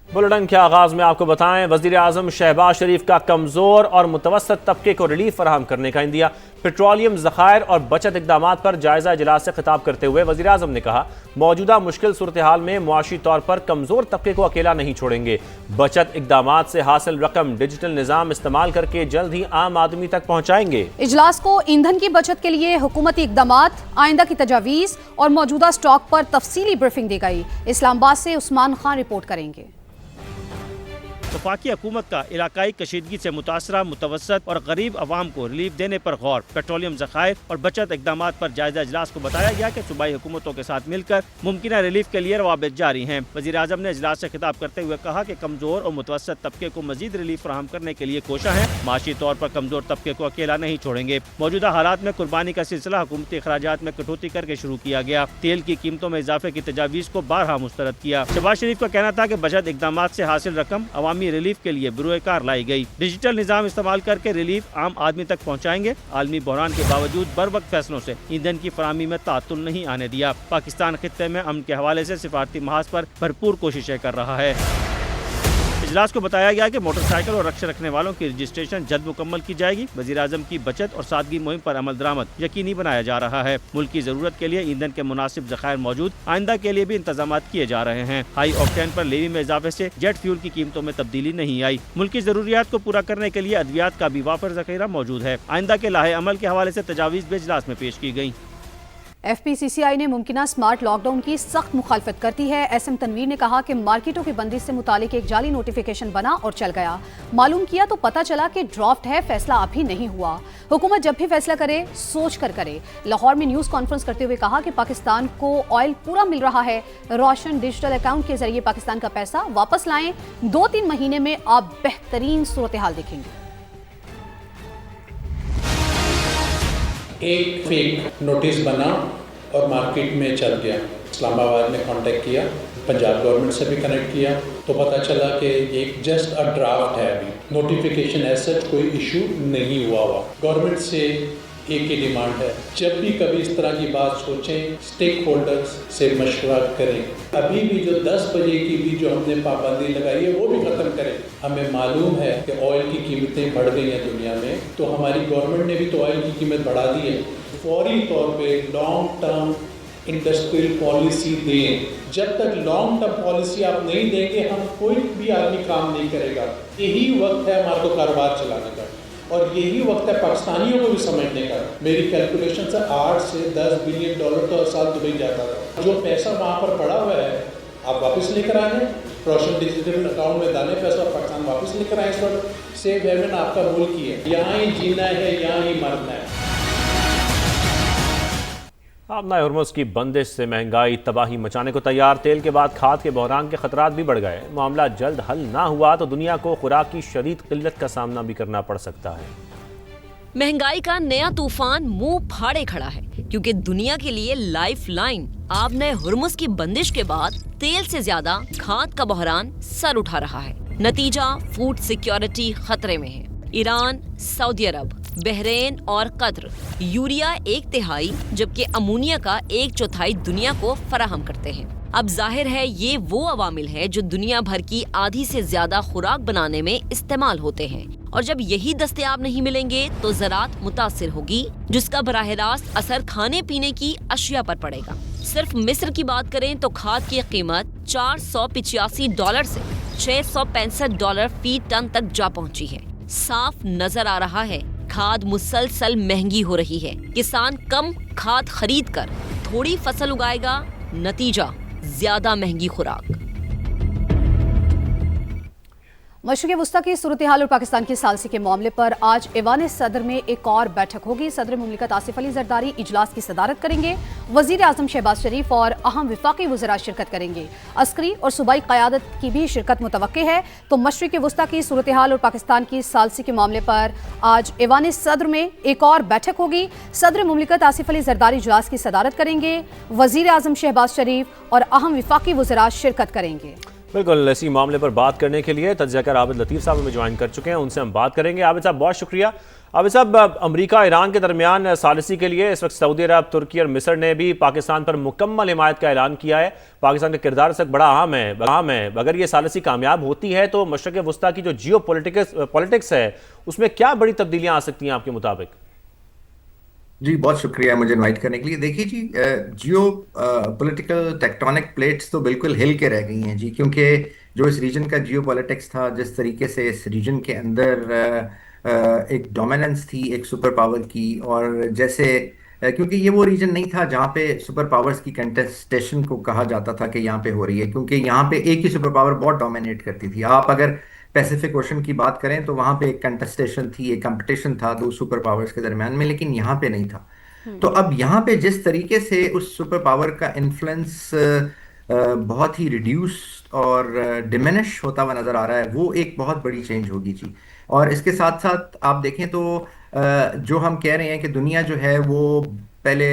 Bulletin के आगाज में आपको बताएं, वजीर आजम शहबाज शरीफ का कमजोर और मुतवस्सत तबके को रिलीफ फराहम करने का इंदिया। पेट्रोलियम ज़खायर और बचत इकदाम पर जायजा इजलास से खिताब करते हुए वजीर आजम ने कहा, मौजूदा मुश्किल सूरत हाल में मुआशी तौर पर कमजोर तबके को अकेला नहीं छोड़ेंगे। बचत इकदाम से हासिल रकम डिजिटल निज़ाम इस्तेमाल करके जल्द ही आम आदमी तक पहुँचाएंगे। इजलास को ईंधन की बचत के लिए हुकूमती इकदाम, आइंदा की तजावीज़ और मौजूदा स्टॉक पर तफसीली ब्रीफिंग दी गई। इस्लामाबाद से उस्मान खान रिपोर्ट करेंगे। वफाकी हुकूमत का इलाकाई कशीदगी से मुतासरा मुतवसत और गरीब आवाम को रिलीफ देने पर गौर। पेट्रोलियम ज़खायर और बचत इकदाम पर जायजा इजलास को बताया गया कि सूबाई हुकूमतों के साथ मिलकर मुमकिन रिलीफ के लिए रवाबित जारी हैं। वज़ीर आज़म ने इजलास से खिताब करते हुए कहा कि कमजोर और मुतवसत तबके को मजीद रिलीफ फराहम करने के लिए कोशा है। माशी तौर पर कमजोर तबके को अकेला नहीं छोड़ेंगे। मौजूदा हालात में कुर्बानी का सिलसिला हुकूमती अखराजात में कटौती करके शुरू किया गया। तेल की कीमतों में इजाफे की तजावीज़ को बारहा मुस्तरद किया। शहबाज शरीफ का कहना था कि बचत इकदाम से हासिल रकम अवामी रिलीफ के लिए बिरोकार लाई गई। डिजिटल निज़ाम इस्तेमाल करके रिलीफ आम आदमी तक पहुँचाएंगे। आलमी बहरान के बावजूद बर वक्त फैसलों से ईंधन की फराहमी में तातुल नहीं आने दिया। पाकिस्तान खित्ते में अमन के हवाले से सिफारती महाज पर भरपूर कोशिशें कर रहा है। इजलास को बताया गया कि मोटरसाइकिल और रक्षा रखने वालों की रजिस्ट्रेशन जल्द मुकम्मल की जाएगी। वज़ीर आज़म की बचत और सादगी मुहिम पर अमल दरामद यकीनी बनाया जा रहा है। मुल्क की जरूरत के लिए ईंधन के मुनासिब ज़खायर मौजूद, आइंदा के लिए भी इंतजाम किए जा रहे हैं। हाई ऑक्टेन पर लेवी में इजाफे से जेट फ्यूल की कीमतों में तब्दीली नहीं आई। मुल्क की जरूरियात को पूरा करने के लिए अद्वियात का भी वाफर ज़ख़ीरा मौजूद है। आइंदा के लाहे अमल के हवाले से तजावीज़ भी इजलास में पेश की गयी। FPCCI ने मुमकिना स्मार्ट लॉकडाउन की सख्त मुखालफत करती है। SM तनवीर ने कहा कि मार्केटों की बंदी से मुतालिक एक जाली नोटिफिकेशन बना और चल गया। मालूम किया तो पता चला कि ड्राफ्ट है, फैसला अभी नहीं हुआ। हुकूमत जब भी फैसला करे सोच कर करे। लाहौर में न्यूज़ कॉन्फ्रेंस करते हुए कहा कि पाकिस्तान को ऑयल पूरा मिल रहा है। रोशन डिजिटल अकाउंट के जरिए पाकिस्तान का पैसा वापस लाएं। 2-3 महीने में आप बेहतरीन सूरत हाल देखेंगे। एक फेक नोटिस बना और मार्केट में चल गया। इस्लामाबाद ने कांटेक्ट किया, पंजाब गवर्नमेंट से भी कनेक्ट किया तो पता चला कि एक जस्ट अ ड्राफ्ट है, अभी नोटिफिकेशन ऐसा कोई इशू नहीं हुआ। गवर्नमेंट से एक ही डिमांड है, जब भी कभी इस तरह की बात सोचें स्टेक होल्डर्स से मशवरा करें। अभी भी जो 10 बजे की भी जो हमने पाबंदी लगाई है वो भी ख़त्म करें। हमें मालूम है कि ऑयल की कीमतें बढ़ गई हैं दुनिया में, तो हमारी गवर्नमेंट ने भी तो ऑयल की कीमत बढ़ा दी है। फौरी तौर पे लॉन्ग टर्म इंडस्ट्रियल पॉलिसी दें। जब तक लॉन्ग टर्म पॉलिसी आप नहीं देंगे हम कोई भी आदमी काम नहीं करेगा। यही वक्त है हमारे को कारोबार चलाने का और यही वक्त है पाकिस्तानियों को भी समझने का। मेरी कैलकुलेशन से 8 से 10 बिलियन डॉलर तो हर साल दुबई जाता था। जो पैसा वहाँ पर पड़ा हुआ है आप वापस लेकर आए। रोशन डिजिटल अकाउंट में दाने पैसा पाकिस्तान वापस लेकर आए। इस वक्त सेफ हेवन आपका मुल्क ही है, यहाँ ही जीना है, यहाँ ही मरना है। आमना हुर्मुज़ की बंदिश से महंगाई तबाही मचाने को तैयार। तेल के बाद खाद के बहरान के खतरात भी बढ़ गए। मामला जल्द हल ना हुआ तो दुनिया को खुराक की शदीद किल्लत का सामना भी करना पड़ सकता है। महंगाई का नया तूफान मुंह फाड़े खड़ा है, क्योंकि दुनिया के लिए लाइफ लाइन आमना हुर्मुज़ की बंदिश के बाद तेल से ज्यादा खाद का बहरान सर उठा रहा है। नतीजा फूड सिक्योरिटी खतरे में है। ईरान, सऊदी अरब, बहरीन और कतर यूरिया 1/3 जबकि अमोनिया का 1/4 दुनिया को फराहम करते हैं। अब जाहिर है ये वो अवामिल है जो दुनिया भर की आधी से ज्यादा खुराक बनाने में इस्तेमाल होते हैं, और जब यही दस्तयाब नहीं मिलेंगे तो ज़रात मुतासिर होगी, जिसका बराह रास्त असर खाने पीने की अशिया पर पड़ेगा। सिर्फ मिस्र की बात करें तो खाद की कीमत $485 से $665 फी टन तक जा पहुंची है। साफ नजर आ रहा है खाद मुसलसल महंगी हो रही है। किसान कम खाद खरीद कर थोड़ी फसल उगाएगा, नतीजा ज्यादा महंगी खुराक। मशरिक़ वस्ता की सूरत हाल और पाकिस्तान की सालसी के मामले पर आज ऐवान सदर में एक और बैठक होगी। सदर मुमलिकत आसिफ अली जरदारी इजलास की सदारत करेंगे। वजीर आजम शहबाज शरीफ और अहम वफाकी वज़रा शिरकत करेंगे। अस्करी और सूबाई क़यादत की भी शिरकत मुतवक्के है। तो मशरिक़ वस्ता की सूरत हाल और पाकिस्तान की सालसी के मामले पर आज ऐवान सदर में एक और बैठक होगी। सदर मुमलिकत आसिफ अली जरदारी इजलास की सदारत करेंगे। वजीर आजम शहबाज शरीफ और अहम वफाकी वज़रा शिरकत करेंगे। बिल्कुल, इसी मामले पर बात करने के लिए तज्ज़ियाकार आबिद लतीफ़ साहब हमें ज्वाइन कर चुके हैं, उनसे हम बात करेंगे। आबिद साहब बहुत शुक्रिया। आबिद साहब, अमेरिका ईरान के दरमियान सालिसी के लिए इस वक्त सऊदी अरब, तुर्की और मिस्र ने भी पाकिस्तान पर मुकम्मल हिमायत का ऐलान किया है। पाकिस्तान का किरदार इस वक्त बड़ा अहम है। अगर ये सालिसी कामयाब होती है तो मशरक़ वस्ता की जो जियो पॉलिटिक्स है उसमें क्या बड़ी तब्दीलियाँ आ सकती हैं आपके मुताबिक? जी बहुत शुक्रिया मुझे इनवाइट करने के लिए। देखिए जी, जियो पॉलिटिकल टेक्टोनिक प्लेट्स तो बिल्कुल हिल के रह गई हैं जी, क्योंकि जो इस रीजन का जियो पॉलिटिक्स था, जिस तरीके से इस रीजन के अंदर एक डोमिनेंस थी एक सुपर पावर की, और जैसे क्योंकि ये वो रीजन नहीं था जहाँ पे सुपर पावर्स की कंटेस्टेशन को कहा जाता था कि यहाँ पे हो रही है, क्योंकि यहाँ पे एक ही सुपर पावर बहुत डोमिनेट करती थी। आप अगर पैसिफिक ओशन की बात करें तो वहां पे एक कंटेस्टेशन थी, एक कंपटीशन था दो सुपर पावर्स के दरमियान में, लेकिन यहाँ पे नहीं था। तो अब यहाँ पे जिस तरीके से उस सुपर पावर का इन्फ्लुएंस बहुत ही रिड्यूस और डिमिनिश होता हुआ नजर आ रहा है, वो एक बहुत बड़ी चेंज होगी जी। और इसके साथ साथ आप देखें तो जो हम कह रहे हैं कि दुनिया जो है वो पहले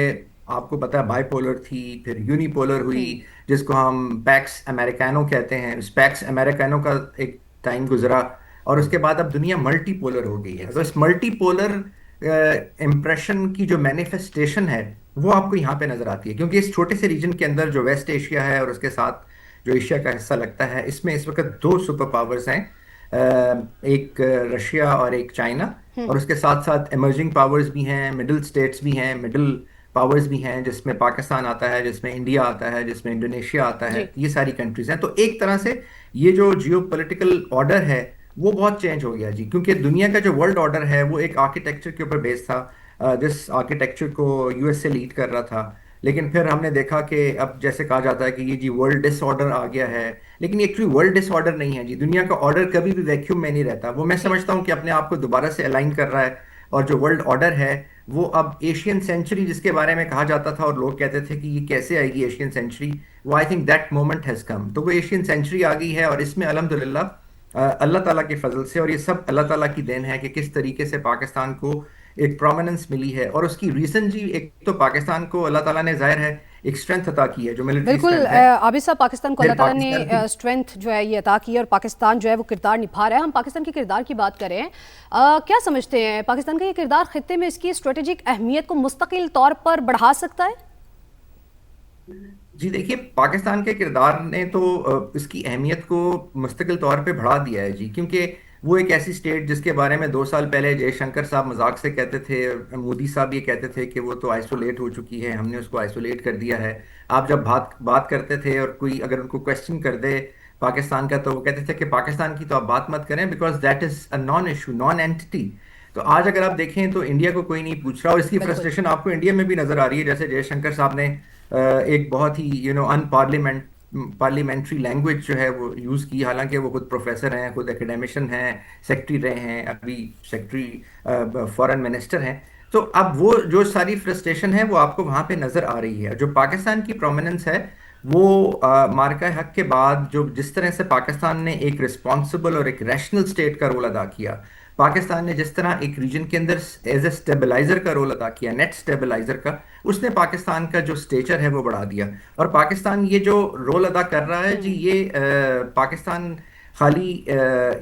आपको पता है बाइपोलर थी, फिर यूनिपोलर हुई, जिसको हम पैक्स अमेरिकानो कहते हैं। उस पैक्स अमेरिकानो का एक टाइम गुजरा और उसके बाद अब दुनिया मल्टीपोलर हो गई है। तो इस मल्टीपोलर इम्प्रेशन की जो मैनिफेस्टेशन है वो आपको यहाँ पे नजर आती है, क्योंकि इस छोटे से रीजन के अंदर जो वेस्ट एशिया है और उसके साथ जो एशिया का हिस्सा लगता है, इसमें इस वक्त दो सुपर पावर्स हैं, एक रशिया और एक चाइना, और उसके साथ साथ इमर्जिंग पावर्स भी हैं, मिडिल स्टेट्स भी हैं, मिडिल पावर्स भी हैं, जिसमें पाकिस्तान आता है, जिसमें इंडिया आता है, जिसमें इंडोनेशिया आता है। ये सारी कंट्रीज हैं। तो एक तरह से ये जो जियो पॉलिटिकल ऑर्डर है वो बहुत चेंज हो गया जी, क्योंकि दुनिया का जो वर्ल्ड ऑर्डर है वो एक आर्किटेक्चर के ऊपर बेस्ड था, जिस आर्किटेक्चर को यूएसए लीड कर रहा था। लेकिन फिर हमने देखा कि अब जैसे कहा जाता है कि ये जी वर्ल्ड डिसऑर्डर आ गया है, लेकिन एक्चुअली वर्ल्ड डिसऑर्डर नहीं है जी। दुनिया का ऑर्डर कभी भी वैक्यूम में नहीं रहता। वो मैं समझता हूँ कि अपने आप को दोबारा से अलाइन कर रहा है, और जो वर्ल्ड ऑर्डर है वो अब एशियन सेंचुरी जिसके बारे में कहा जाता था और लोग कहते थे कि ये कैसे आएगी एशियन सेंचुरी, वो I think that moment has come. तो वो एशियन सेंचुरी आ गई है, और इसमें अल्हम्दुलिल्लाह अल्लाह ताला के फजल से, और ये सब अल्लाह ताला की देन है कि किस तरीके से पाकिस्तान को एक प्रोमिनेंस मिली है। और उसकी रीजन जी, एक तो पाकिस्तान को अल्लाह ताला ने जाहिर है एक स्ट्रेंथ अता की है, जो मिलिट्री बिल्कुल स्ट्रेंथ है। आबिद साहब, पाकिस्तान को अल्लाह ताला ने स्ट्रेंथ जो है ये अता की है, और पाकिस्तान जो है वो किरदार निभा रहा है। हम पाकिस्तान के किरदार की बात करें, क्या समझते हैं पाकिस्तान का ये किरदार खित्ते में इसकी स्ट्रेटेजिक अहमियत को मुस्तकिल तौर पर बढ़ा सकता है? जी देखिए, पाकिस्तान के किरदार ने तो इसकी अहमियत को मुस्तकिल तौर पे बढ़ा दिया है जी, क्योंकि वो एक ऐसी स्टेट जिसके बारे में 2 साल पहले जयशंकर साहब मजाक से कहते थे, मोदी साहब ये कहते थे कि वो तो आइसोलेट हो चुकी है, हमने उसको आइसोलेट कर दिया है। आप जब बात करते थे और कोई अगर उनको क्वेश्चन कर दे पाकिस्तान का, तो वो कहते थे कि पाकिस्तान की तो आप बात मत करें, because that is a non issue, non entity. तो आज अगर आप देखें तो इंडिया को कोई नहीं पूछ रहा, और इसकी फ्रस्ट्रेशन आपको इंडिया में भी नजर आ रही है। जैसे जयशंकर साहब ने एक बहुत ही पार्लियामेंट्री लैंग्वेज जो है वो यूज़ की, हालांकि वो खुद प्रोफेसर हैं, खुद एकेडमिशियन हैं, सेक्रेटरी रहे हैं, अभी सेक्रेटरी फॉरेन मिनिस्टर हैं। तो अब वो जो सारी फ्रस्ट्रेशन है वो आपको वहाँ पे नज़र आ रही है। जो पाकिस्तान की प्रोमिनेंस है वो मार्का हक के बाद जो जिस तरह से पाकिस्तान ने एक रिस्पॉन्सिबल और एक रैशनल स्टेट का रोल अदा किया, पाकिस्तान ने जिस तरह एक रीजन के अंदर एज ए स्टेबलाइजर का रोल अदा किया, नेट स्टेबलाइजर का, उसने पाकिस्तान का जो स्टेचर है वो बढ़ा दिया। और पाकिस्तान ये जो रोल अदा कर रहा है जी, ये पाकिस्तान खाली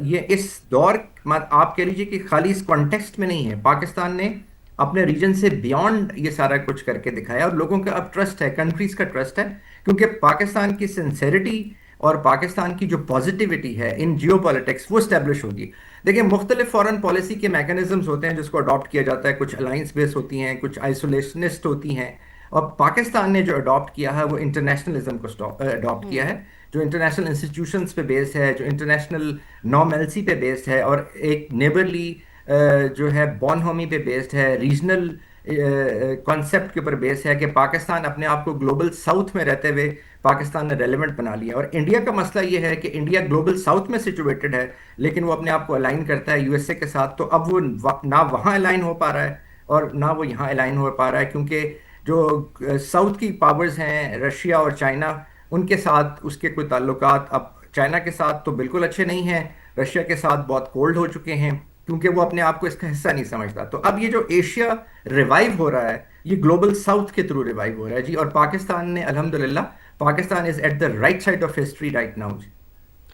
ये इस दौर आप कह लीजिए कि खाली इस कॉन्टेक्स्ट में नहीं है, पाकिस्तान ने अपने रीजन से बियॉन्ड ये सारा कुछ करके दिखाया, और लोगों का अब ट्रस्ट है, कंट्रीज का ट्रस्ट है, क्योंकि पाकिस्तान की सिंसेरिटी और पाकिस्तान की जो पॉजिटिविटी है इन जियो पॉलिटिक्स वो स्टैब्लिश होगी। देखिए, मुख्तलिफ फॉरेन पॉलिसी के मैकेनिज्म्स होते हैं जिसको अडॉप्ट किया जाता है, कुछ अलाइंस बेस होती हैं, कुछ आइसोलेशनिस्ट होती हैं, और पाकिस्तान ने जो अडॉप्ट किया है वो इंटरनेशनलिज्म को अडॉप्ट किया है, जो इंटरनेशनल इंस्टीट्यूशंस पे बेस्ड है, जो इंटरनेशनल नॉर्मल्सी पे बेस्ड है, और एक नेबरली जो है बॉनहोमी पे बेस्ड है, रीजनल कॉन्सेप्ट के ऊपर बेस है कि पाकिस्तान अपने आप को ग्लोबल साउथ में रहते हुए पाकिस्तान ने रेलेवेंट बना लिया। और इंडिया का मसला ये है कि इंडिया ग्लोबल साउथ में सिचुएटेड है, लेकिन वो अपने आप को अलाइन करता है यूएसए के साथ, तो अब वो ना वहाँ अलाइन हो पा रहा है और ना वो यहाँ अलाइन हो पा रहा है, क्योंकि जो साउथ की पावर्स हैं रशिया और चाइना, उनके साथ उसके कोई ताल्लुकात अब चाइना के साथ तो बिल्कुल अच्छे नहीं हैं, रशिया के साथ बहुत कोल्ड हो चुके हैं, क्योंकि वो अपने आप को इसका हिस्सा नहीं समझता। तो अब ये जो एशिया रिवाइव हो रहा है, ये ग्लोबल साउथ के थ्रू रिवाइव हो रहा है जी, और पाकिस्तान ने अल्हम्दुलिल्लाह, Pakistan is at the right side of history right now ji.